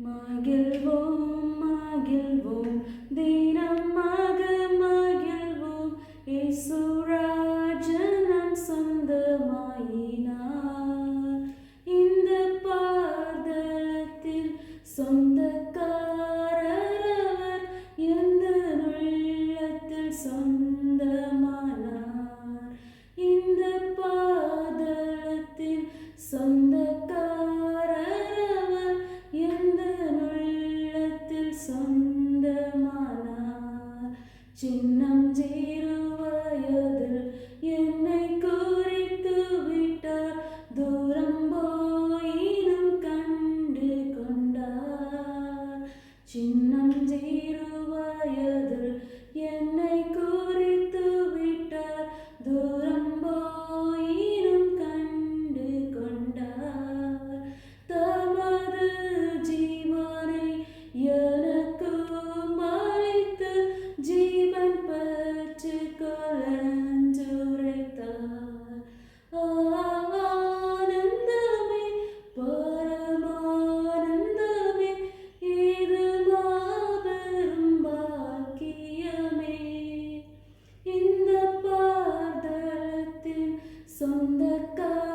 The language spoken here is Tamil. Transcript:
மகிழ்வோம் மகிழ்வோம் தினமாக மகிழ்வோம் இயேசுராஜன் நம் சொந்தமாயினார். இந்த பாதலத்தில் சொந்தக்காரர் எந்த உள்ளத்தில் சொந்தமானார். இந்த பாதலத்தில் சொந்தக்காரர் எந்த உள்ளத்தில் சொந்தமானார். சின்னம் வயதில் என்னை குறித்து விட்டார். தூரம் போயினும் கண்டு கொண்டார். சின்னம் வயதில் என்னை குறித்து விட்டார். தூரம் போயினும் கண்டு கொண்டார். தமது ஜீவனை எனக்கு அளித்து ஜீவன் பெற்றுக்கொள்ளென்றுரைத்தார். ஆனந்தமே பரமானந்தமே இது மாபெரும் பாக்கியமே. இந்த பாதலத்தின் சொந்தக்காரர்